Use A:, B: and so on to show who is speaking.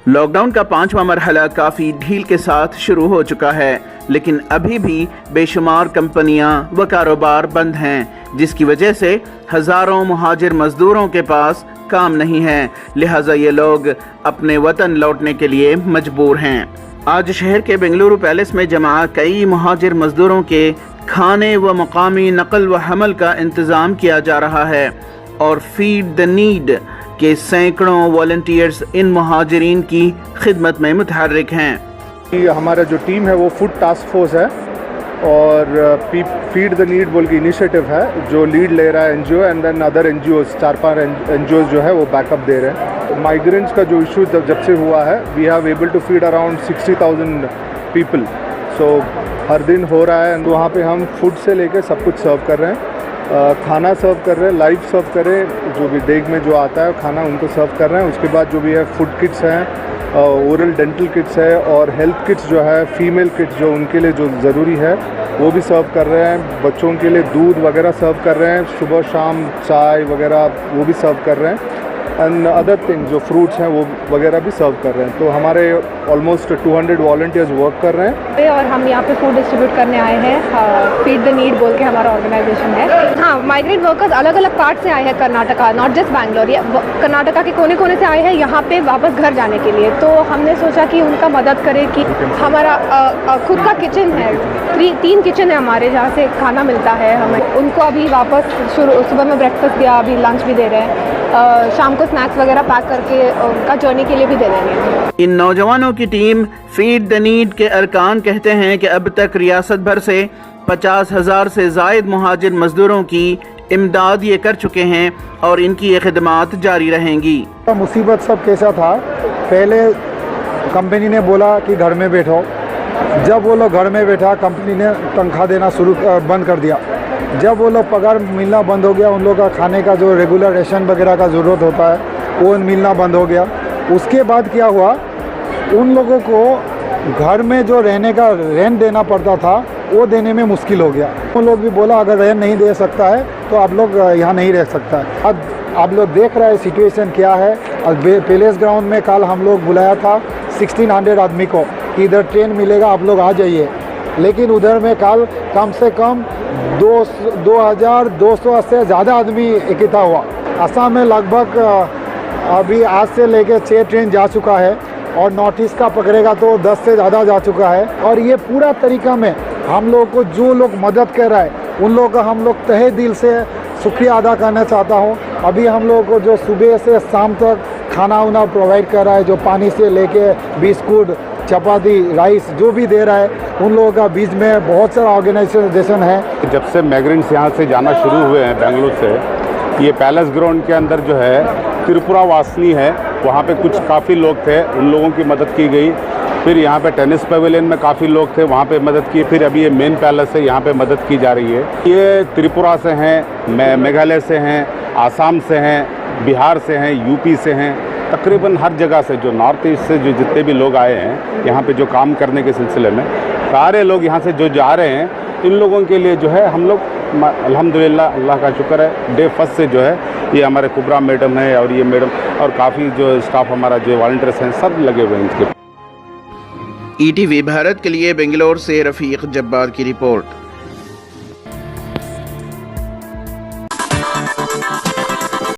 A: Lockdown का 5वां मरहला काफ़ी ढील के साथ शुरू हो चुका है, लेकिन अभी भी बेशुमार कंपनियां व कारोबार बंद हैं, जिसकी वजह से हज़ारों मुहाजिर मजदूरों के पास काम नहीं है। लिहाजा ये लोग अपने वतन लौटने के लिए मजबूर हैं। आज शहर के बेंगलुरु पैलेस में जमा कई मुहाजिर मजदूरों के खाने व मकामी नकल व हमल का इंतज़ाम किया जा रहा है और फीड द नीड के सैकड़ों वॉलंटियर्स इन मुहाजिरीन की खिदमत में मुतहर्रिक हैं।
B: हमारा जो टीम है वो फूड टास्क फोर्स है और फीड द नीड बोल के इनिशिएटिव है जो लीड ले रहा है NGO and then other NGOs 4-5 NGOs जो है वो बैकअप दे रहे हैं। माइग्रेंट्स का जो इशू जब से हुआ है we have able to feed around 60,000 people. So हर दिन हो रहा है। वहाँ पे हम फूड से लेके सब कुछ सर्व कर रहे हैं, खाना सर्व कर रहे हैं, लाइव सर्व कर रहे हैं, जो भी देग में जो आता है खाना उनको सर्व कर रहे हैं। उसके बाद जो भी है फूड किट्स हैं, ओरल डेंटल किट्स है और हेल्थ किट्स जो है फीमेल किट्स जो उनके लिए जो ज़रूरी है वो भी सर्व कर रहे हैं। बच्चों के लिए दूध वगैरह सर्व कर रहे हैं, सुबह शाम चाय वगैरह वो भी सर्व कर रहे हैं एंड अदर थिंग्स जो फ्रूट्स हैं वो वगैरह भी सर्व कर रहे हैं। तो हमारे ऑलमोस्ट 200 वॉलंटियर्स वर्क कर रहे हैं
C: और हम यहाँ पे फूड डिस्ट्रीब्यूट करने आए हैं। फीड द नीड बोल के हमारा ऑर्गेनाइजेशन है। हाँ, माइग्रेंट वर्कर्स अलग अलग पार्ट से आए हैं कर्नाटका, नॉट जस्ट बैंगलोर। ये कर्नाटका के कोने कोने से आए हैं यहाँ पे वापस घर जाने के लिए। तो हमने सोचा कि उनका मदद करें कि हमारा खुद का किचन है, 3 किचन है हमारे जहाँ से खाना मिलता है हमें। उनको अभी वापस सुबह में ब्रेकफास्ट दिया, अभी लंच भी दे रहे हैं, शाम को स्नैक्स वगैरह पैक करके उनका जर्नी के लिए भी दे देंगे।
A: इन नौजवानों की टीम फीड द नीड के अरकान कहते हैं कि अब तक रियासत भर से 50,000 से जायद मुहाजिर मजदूरों की इमदाद ये कर चुके हैं और इनकी ये खिदमात जारी रहेंगी।
D: मुसीबत सब कैसा था, पहले कंपनी ने बोला कि घर में बैठो। जब वो लोग घर में बैठा कंपनी ने तनख्वाह देना बंद कर दिया। जब वो लोग पगार मिलना बंद हो गया, उन लोगों का खाने का जो रेगुलर रेशन वगैरह का ज़रूरत होता है वो मिलना बंद हो गया। उसके बाद क्या हुआ, उन लोगों को घर में जो रहने का रेंट देना पड़ता था वो देने में मुश्किल हो गया। उन लोग भी बोला अगर रेंट नहीं दे सकता है तो आप लोग यहाँ नहीं रह सकता है। अब आप लोग देख रहे हैं सिचुएशन क्या है। और पैलेस ग्राउंड में कल हम लोग बुलाया था 1600 आदमी को कि इधर ट्रेन मिलेगा, आप लोग आ जाइए। लेकिन उधर में कल कम से कम 2200 से ज़्यादा आदमी इकट्ठा हुआ। असम में लगभग अभी आज से लेकर 6 ट्रेन जा चुका है और नॉर्थ ईस्ट का पकड़ेगा तो 10 से ज़्यादा जा चुका है। और ये पूरा तरीका में हम लोग को जो लोग मदद कर रहा है उन लोगों का हम लोग तहे दिल से शुक्रिया अदा करना चाहता हूँ। अभी हम लोग को जो सुबह से शाम तक खाना वाना प्रोवाइड कर रहा है, जो पानी से लेके बिस्कुट चपाती राइस जो भी दे रहा है, उन लोगों का बीच में बहुत सारा ऑर्गेनाइजेशन है।
E: जब से माइग्रेंट्स यहाँ से जाना शुरू हुए हैं बेंगलुरु से, ये पैलेस ग्राउंड के अंदर जो है त्रिपुरा वासनी है, वहाँ पे कुछ काफ़ी लोग थे, उन लोगों की मदद की गई। फिर यहाँ पे टेनिस पवेलियन में काफ़ी लोग थे, वहाँ पे मदद की। फिर अभी ये मेन पैलेस है, यहाँ पे मदद की जा रही है। ये त्रिपुरा से हैं, मेघालय से हैं, आसाम से हैं, बिहार से हैं, यूपी से हैं, तकरीबन हर जगह से जो नॉर्थ ईस्ट से जो जितने भी लोग आए हैं यहाँ पे जो काम करने के सिलसिले में, सारे लोग यहाँ से जो जा रहे हैं, इन लोगों के लिए जो है हम लोग अल्हम्दुलिल्लाह अल्लाह का शुक्र है डे फर्स्ट से जो है ये हमारे कुबरा मैडम है और ये मैडम और काफ़ी जो स्टाफ हमारा जो वॉलंटियर्स हैं सब लगे हुए हैं इसके।
A: ईटीवी भारत के लिए बेंगलुरु से रफ़ीक जब्बार की रिपोर्ट।